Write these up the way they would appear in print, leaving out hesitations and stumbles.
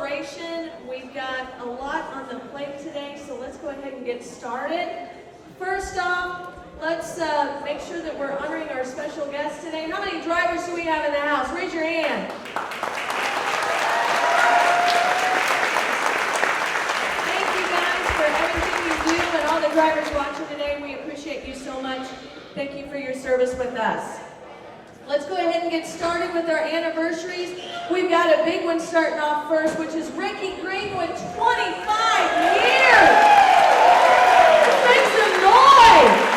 celebration. We've got a lot on the plate today, so let's go ahead and get started. First off, let's make sure that we're honoring our special guest today. How many drivers do we have in the house? Raise your hand. Thank you guys for everything you do, and all the drivers watching today. We appreciate you so much. Thank you for your service with us. Let's go ahead and get started with our anniversaries. We've got a big one starting off first, which is Ricky Greenwood, 25 years! Let's make some noise!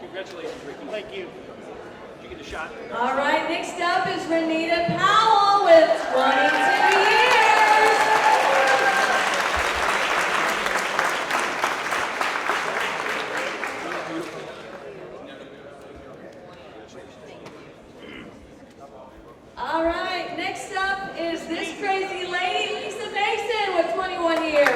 Congratulations, Ricky. Thank you. All right, next up is Renita Powell with 22 years. All right, next up is this crazy lady, Lisa Mason, with 21 years.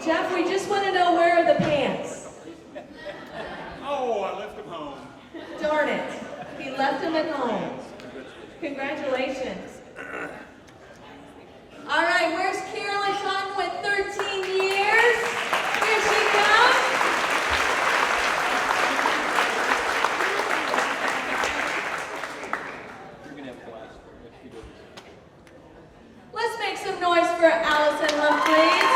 Jeff, we just want to know, where are the pants? Oh, I left them home. Darn it. He left them at home. Congratulations. All right, where's Carolyn Totten with 13 years? Here she comes. You're going to have a blast. Let's make some noise for Allison Humphreys,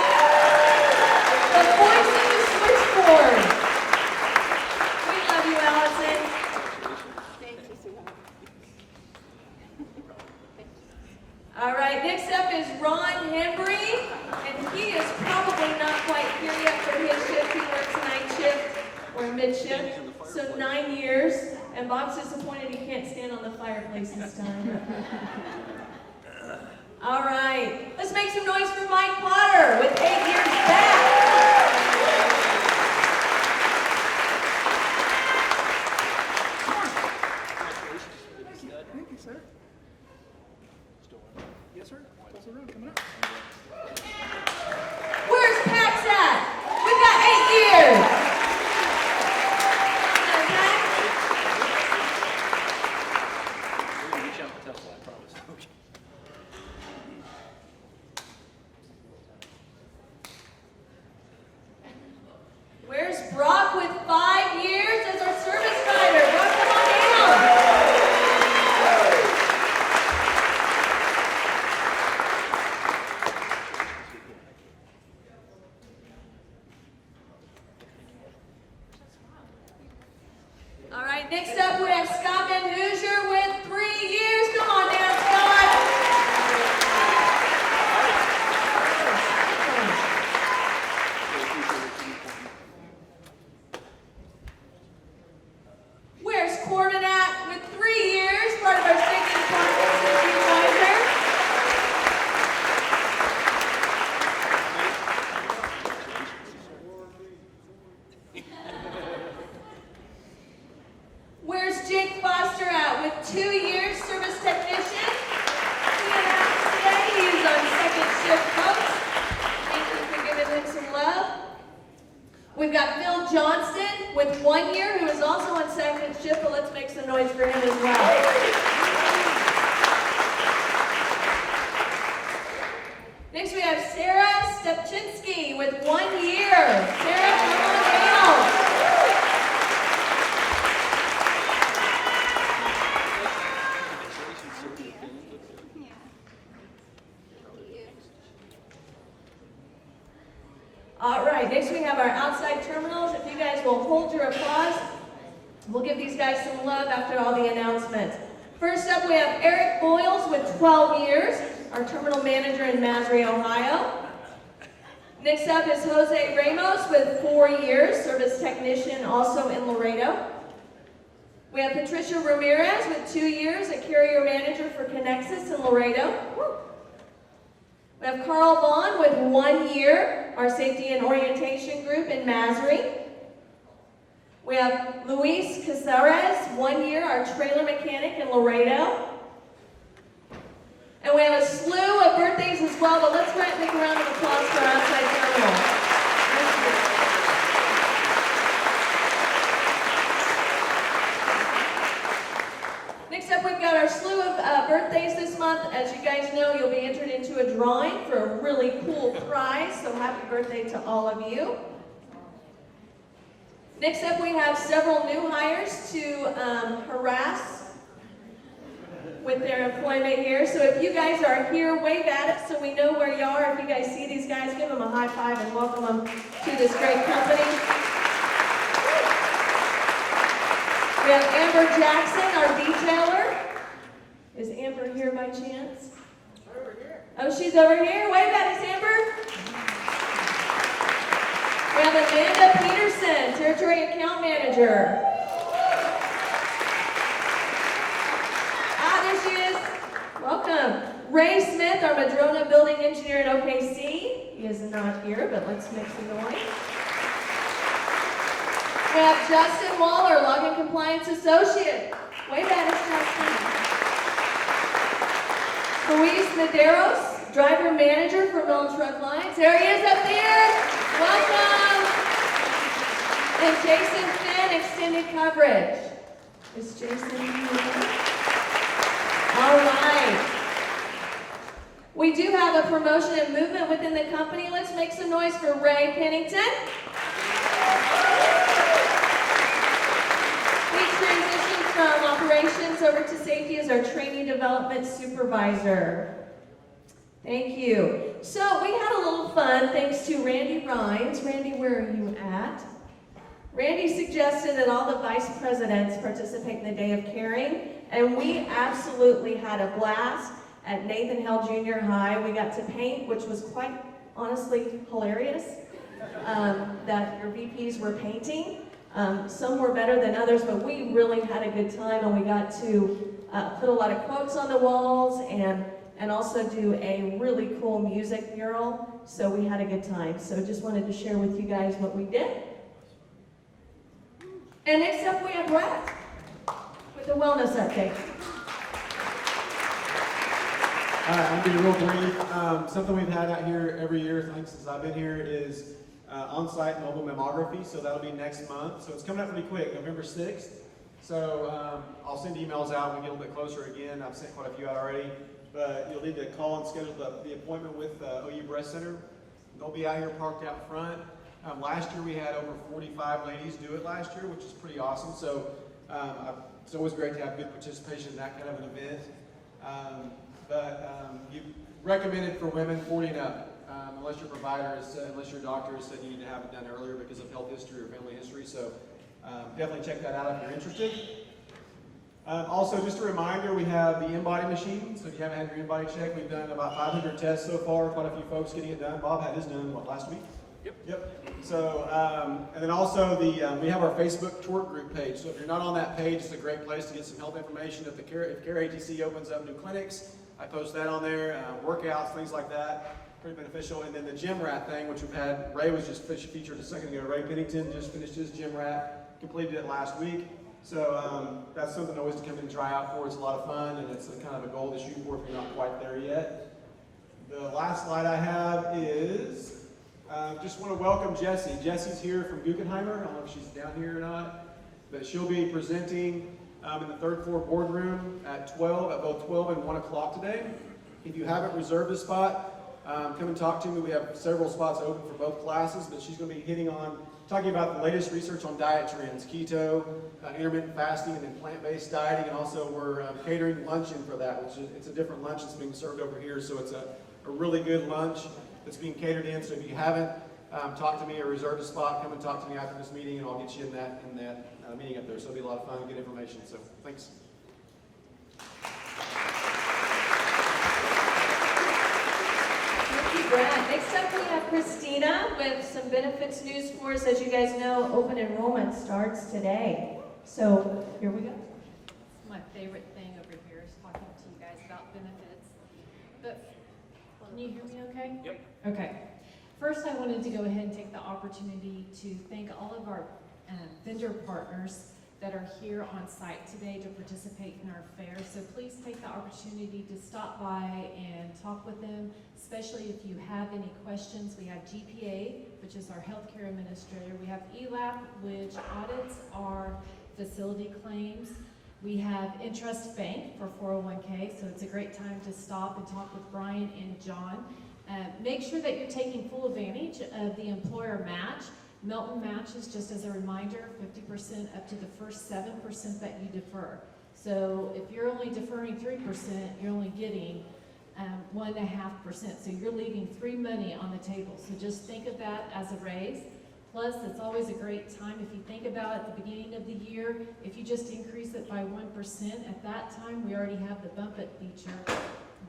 the voice of the switchboard. We love you, Allison. Thank you so much. All right, next up is Ron Hembry, and he is probably not quite here yet for his shift. He works night shift or mid shift, so 9 years. And Bob's disappointed he can't stand on the fireplace this time. All right, let's make some noise for Mike Potter with 8 years back. Thank you, sir. Yes, sir. Tulsa Road coming up. Where's Pax at? We've got 8 years. We're going to reach out to Tesla, I promise. Okay. Where's Brock with 5 years as our service rider? Brock, come on down. All right, next up we have Scott Van Hoosier with 3 years. Come on down, Scott. Where's Corbin at with 3 years, part of our safety department safety advisor? Where's Jake Foster at with 2 years, service technician? He announced today he's on second shift, folks. Thank you for giving him some love. We've got Phil Johnston with 1 year, who is also on second shift, but let's make some noise for him as well. Next we have Sarah Stepchinsky with 1 year. Sarah, come on down. All right, next we have our outside terminals. If you guys will hold your applause, we'll give these guys some love after all the announcements. First up, we have Eric Boyles with 12 years, our terminal manager in Masry, Ohio. Next up is Jose Ramos with 4 years, service technician also in Laredo. We have Patricia Ramirez with 2 years, a carrier manager for Conexus in Laredo. Woo. We have Carl Vaughn with 1 year, our safety and orientation group in Masery. We have Luis Cazares, 1 year, our trailer mechanic in Laredo. And we have a slew of birthdays as well, but let's go ahead and make a round of applause for our outside terminal. Next up, we've got our slew of birthdays this month. As you guys know, you'll be entered into a drawing for a really cool prize, so happy birthday to all of you. Next up, we have several new hires to harass with their employment here. So if you guys are here, wave at us so we know where you are. If you guys see these guys, give them a high five and welcome them to this great company. We have Amber Jackson, our detailer. Is Amber here by chance? Over here. Oh, she's over here. Wave at us, Amber. We have Amanda Peterson, Territory Account Manager. There she is. Welcome. Ray Smith, our Madrona Building Engineer at OKC. He is not here, but let's make some noise. We have Justin Waller, Login Compliance Associate. Wave at us, Justin. Luis Medeiros, Driver Manager for Melton Truck Lines. There he is up there. Welcome. And Jason Finn, Extended Coverage. Is Jason here? All right. We do have a promotion and movement within the company. Let's make some noise for Ray Pennington. We transitioned from operations over to safety as our training development supervisor. Thank you. So we had a little fun thanks to Randy Rhines. Randy, where are you at? Randy suggested that all the vice presidents participate in the Day of Caring, and we absolutely had a blast at Nathan Hale Junior High. We got to paint, which was quite honestly hilarious, that your VPs were painting. Some were better than others, but we really had a good time, and we got to put a lot of quotes on the walls and also do a really cool music mural, so we had a good time. So just wanted to share with you guys what we did. And next up, we have Brett with the wellness update. All right, I'm going to be real brief. Something we've had out here every year, thanks since I've been here, is on-site mobile mammography. So that'll be next month. So it's coming up pretty quick, November 6th. So I'll send emails out when we get a little bit closer again. I've sent quite a few out already. But you'll need to call and schedule the appointment with OU Breast Center. They'll be out here parked out front. Last year we had over 45 ladies do it last year, which is pretty awesome. So it's always great to have good participation in that kind of an event. You recommended for women 40 and up, unless your provider is, unless your doctor has said you need to have it done earlier because of health history or family history. So definitely check that out if you're interested. Also, just a reminder, we have the in-body machine. So if you haven't had your in-body check, we've done about 500 tests so far. Quite a few folks getting it done. Bob had his done, what, last week? Yep. So, and then also we have our Facebook tort group page. So if you're not on that page, it's a great place to get some health information. If Care ATC opens up new clinics, I post that on there. Workouts, things like that, pretty beneficial. And then the gym rat thing, which we've had, Ray was just featured a second ago. Ray Pennington just finished his gym rat, completed it last week. So that's something always to come in and try out for. It's a lot of fun, and it's kind of a goal to shoot for if you're not quite there yet. The last slide I have is just want to welcome Jessie. Jessie's here from Guggenheimer. I don't know if she's down here or not, but she'll be presenting in the third floor boardroom at both 12 and 1 o'clock today. If you haven't reserved a spot, come and talk to me. We have several spots open for both classes, but she's going to be talking about the latest research on diet trends, keto, intermittent fasting, and then plant-based dieting, and also we're catering luncheon for that, which is, it's a different lunch that's being served over here, so it's a really good lunch that's being catered in. So if you haven't talked to me or reserved a spot, come and talk to me after this meeting, and I'll get you in that meeting up there. So it'll be a lot of fun and good information. So thanks. Thank you, Brad. Next up, we have Christina with some benefits news for us. As you guys know, open enrollment starts today. So here we go. My favorite thing over here is talking to you guys about benefits. But can you hear me okay? Yep. Okay. First, I wanted to go ahead and take the opportunity to thank all of our vendor partners that are here on site today to participate in our fair. So please take the opportunity to stop by and talk with them, especially if you have any questions. We have GPA, which is our healthcare administrator. We have ELAP, which audits our facility claims. We have Interest Bank for 401k, so it's a great time to stop and talk with Brian and John. Make sure that you're taking full advantage of the employer match. Melton matches, just as a reminder, 50% up to the first 7% that you defer. So if you're only deferring 3%, you're only getting 1.5%. So you're leaving free money on the table. So just think of that as a raise. Plus, it's always a great time if you think about at the beginning of the year, if you just increase it by 1%, at that time we already have the bump it feature,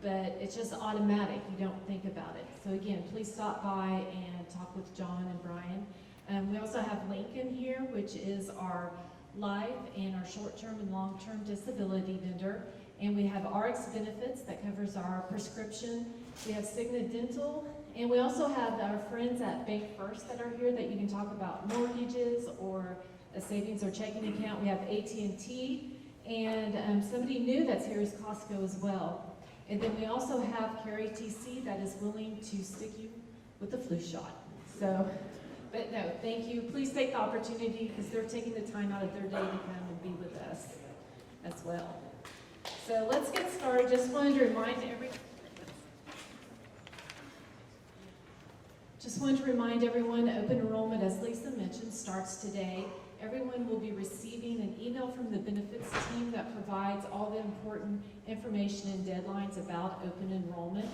but it's just automatic. You don't think about it. So again, please stop by and talk with John and Brian. We also have Lincoln here, which is our life and our short-term and long-term disability vendor. And we have RX Benefits that covers our prescription. We have Cigna Dental. And we also have our friends at Bank First that are here that you can talk about mortgages or a savings or checking account. We have AT&T. And somebody new that's here is Costco as well. And then we also have Carrie TC that is willing to stick you with the flu shot. So. But no, thank you. Please take the opportunity because they're taking the time out of their day to come and be with us as well. So let's get started. Just wanted to remind everyone, open enrollment, as Lisa mentioned, starts today. Everyone will be receiving an email from the benefits team that provides all the important information and deadlines about open enrollment.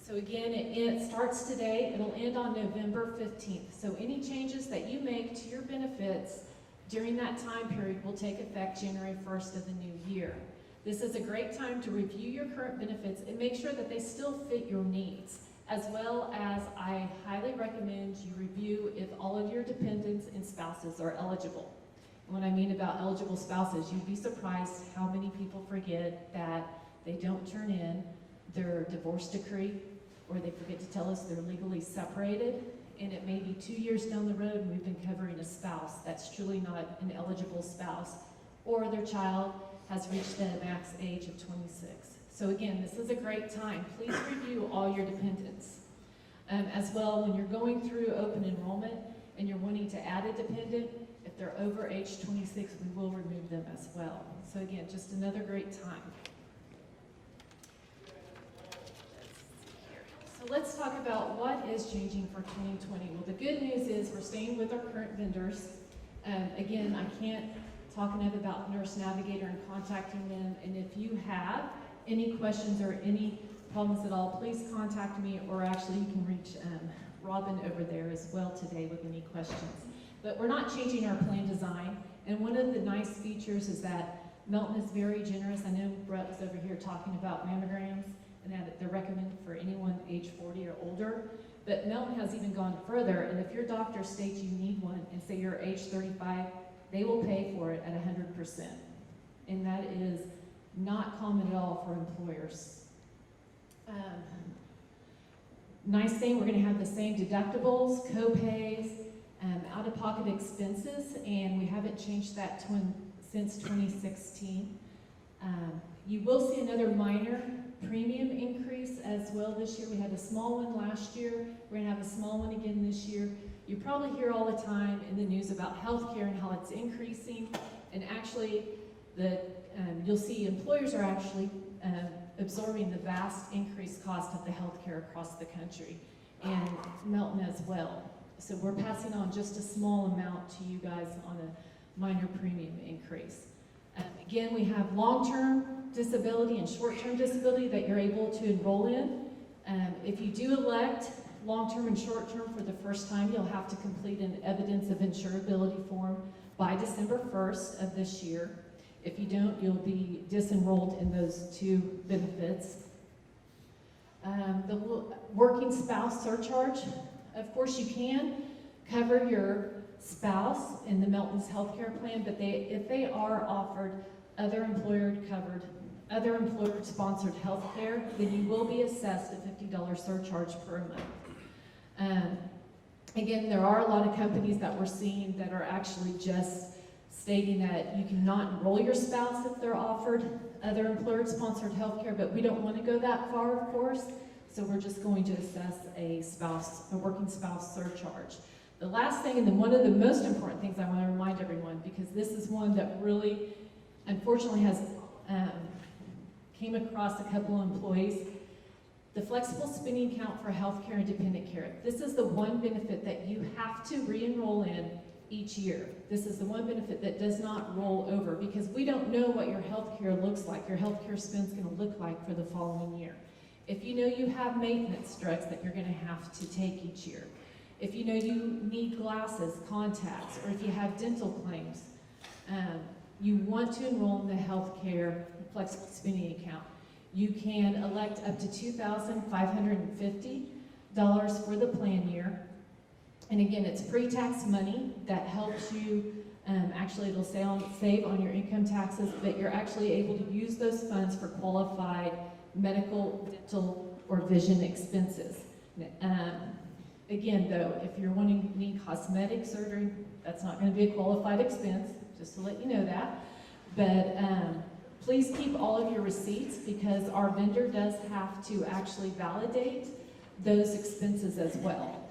So again, it starts today. It'll end on November 15th. So any changes that you make to your benefits during that time period will take effect January 1st of the new year. This is a great time to review your current benefits and make sure that they still fit your needs, as well as I highly recommend you review if all of your dependents and spouses are eligible. And what I mean about eligible spouses, you'd be surprised how many people forget that they don't turn in their divorce decree, or they forget to tell us they're legally separated, and it may be 2 years down the road and we've been covering a spouse that's truly not an eligible spouse, or their child has reached the max age of 26. So again, this is a great time. Please review all your dependents. As well, when you're going through open enrollment and you're wanting to add a dependent, if they're over age 26, we will remove them as well. So again, just another great time. So let's talk about what is changing for 2020. Well, the good news is we're staying with our current vendors. Again, I can't talk enough about Nurse Navigator and contacting them. And if you have any questions or any problems at all, please contact me, or actually you can reach Robin over there as well today with any questions. But we're not changing our plan design. And one of the nice features is that Melton is very generous. I know Brett was over here talking about mammograms, and that they're recommended for anyone age 40 or older. But Melton has even gone further, and if your doctor states you need one, and say you're age 35, they will pay for it at 100%. And that is not common at all for employers. Nice thing, we're gonna have the same deductibles, co-pays, out-of-pocket expenses, and we haven't changed that since 2016. You will see another minor premium increase as well this year. We had a small one last year. We're gonna have a small one again this year. You probably hear all the time in the news about healthcare and how it's increasing, and actually you'll see employers are actually absorbing the vast increased cost of the healthcare across the country, and Melton as well. So we're passing on just a small amount to you guys on a minor premium increase. Again, we have long-term disability and short-term disability that you're able to enroll in. If you do elect long-term and short-term for the first time, you'll have to complete an evidence of insurability form by December 1st of this year. If you don't, you'll be disenrolled in those two benefits. The working spouse surcharge, of course you can cover your spouse in the Melton's healthcare plan, but if they are offered other employer-sponsored health care, then you will be assessed a $50 surcharge per month. Again, there are a lot of companies that we're seeing that are actually just stating that you cannot enroll your spouse if they're offered other employer-sponsored health care, but we don't want to go that far, of course, so we're just going to assess a working spouse surcharge. The last thing, and then one of the most important things I want to remind everyone, because this is one that really, unfortunately, has came across a couple of employees, the flexible spending account for healthcare and dependent care. This is the one benefit that you have to re-enroll in each year. This is the one benefit that does not roll over, because we don't know what your healthcare looks like, your healthcare spend's going to look like for the following year. If you know you have maintenance drugs that you're going to have to take each year, if you know you need glasses, contacts, or if you have dental claims, you want to enroll in the healthcare flexible spending account. You can elect up to $2,550 for the plan year. And again, it's pre-tax money that helps you, actually it'll save on your income taxes, but you're actually able to use those funds for qualified medical, dental, or vision expenses. Again, though, if you're need cosmetic surgery, that's not going to be a qualified expense, just to let you know that. But please keep all of your receipts, because our vendor does have to actually validate those expenses as well.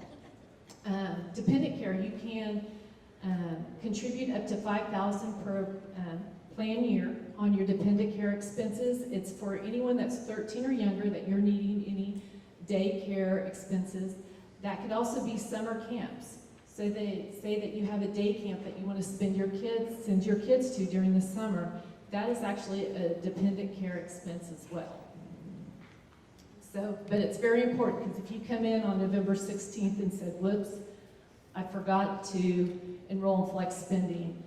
Dependent care, you can contribute up to $5,000 per plan year on your dependent care expenses. It's for anyone that's 13 or younger that you're needing any daycare expenses. That could also be summer camps. So they say that you have a day camp that you want to send your kids to during the summer. That is actually a dependent care expense as well. So, but it's very important, because if you come in on November 16th and said, whoops, I forgot to enroll in flex spending,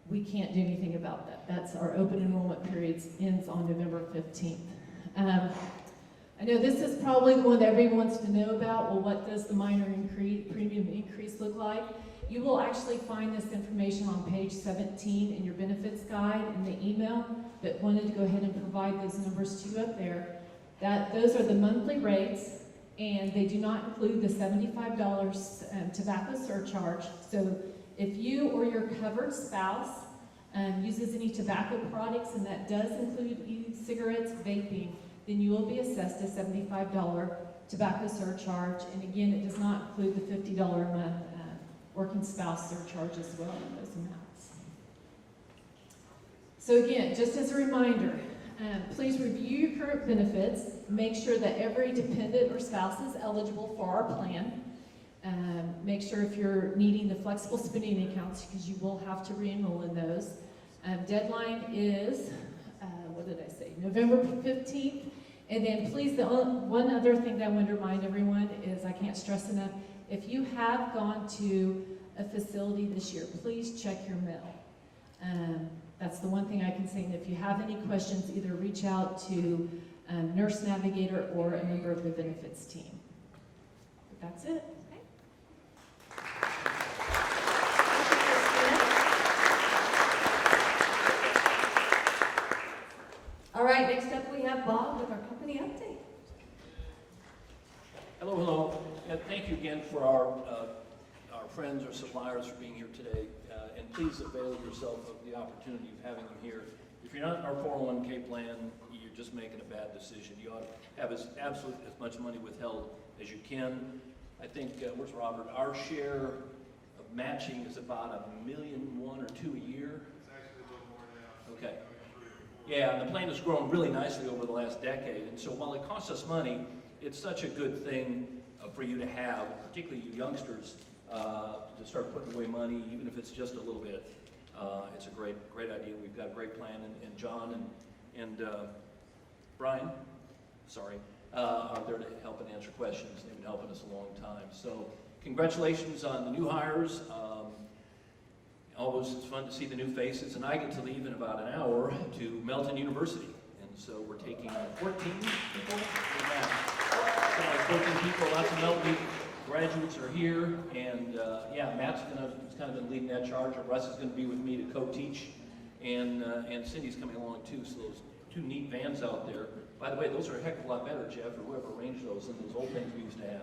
we can't do anything about that. That's our open enrollment period ends on November 15th. I know this is probably the one that everyone wants to know about. Well, what does the minor premium increase look like? You will actually find this information on page 17 in your benefits guide in the email, but wanted to go ahead and provide those numbers to you up there. Those are the monthly rates, and they do not include the $75 tobacco surcharge. So if you or your covered spouse uses any tobacco products, and that does include e-cigarettes, vaping, then you will be assessed a $75 tobacco surcharge. And again, it does not include the $50 a month working spouse surcharge as well in those amounts. So again, just as a reminder, please review your current benefits. Make sure that every dependent or spouse is eligible for our plan. Make sure if you're needing the flexible spending accounts, because you will have to re-enroll in those. Deadline is, what did I say, November 15th. And then please, the one other thing that I want to remind everyone is, I can't stress enough, if you have gone to a facility this year, please check your mail. That's the one thing I can say. And if you have any questions, either reach out to Nurse Navigator or a member of the benefits team. But that's it. All right, next up we have Bob with our company update. Hello, hello, and thank you again for our friends or suppliers for being here today. And please avail yourself of the opportunity of having them here. If you're not in our 401k plan, you're just making a bad decision. You ought to have as much money withheld as you can. I think, where's Robert? Our share of matching is about $1.1 million or $2 million a year. It's actually a little more now. Okay. Yeah, and the plan has grown really nicely over the last decade. And so while it costs us money, it's such a good thing for you to have, particularly you youngsters, to start putting away money, even if it's just a little bit. It's a great idea. We've got a great plan, and John and Brian, are there to help and answer questions. They've been helping us a long time. So congratulations on the new hires. Always it's fun to see the new faces, and I get to leave in about an hour to Melton University. And so we're taking 14 people. 14 people, lots of Melton graduates are here, and yeah, Matt's kind of been leading that charge, and Russ is going to be with me to co-teach, and Cindy's coming along too. So those two neat vans out there. By the way, those are a heck of a lot better, Jeff, or whoever arranged those than those old things we used to have.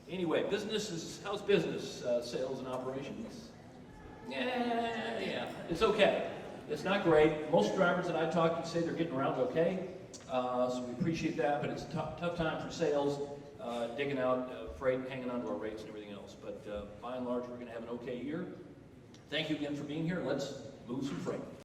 Anyway, how's business, sales and operations? Yeah, it's okay. It's not great. Most drivers that I talk to say they're getting around okay, so we appreciate that, but it's a tough time for sales, digging out freight and hanging on to our rates and everything else. But by and large, we're going to have an okay year. Thank you again for being here. Let's move some freight.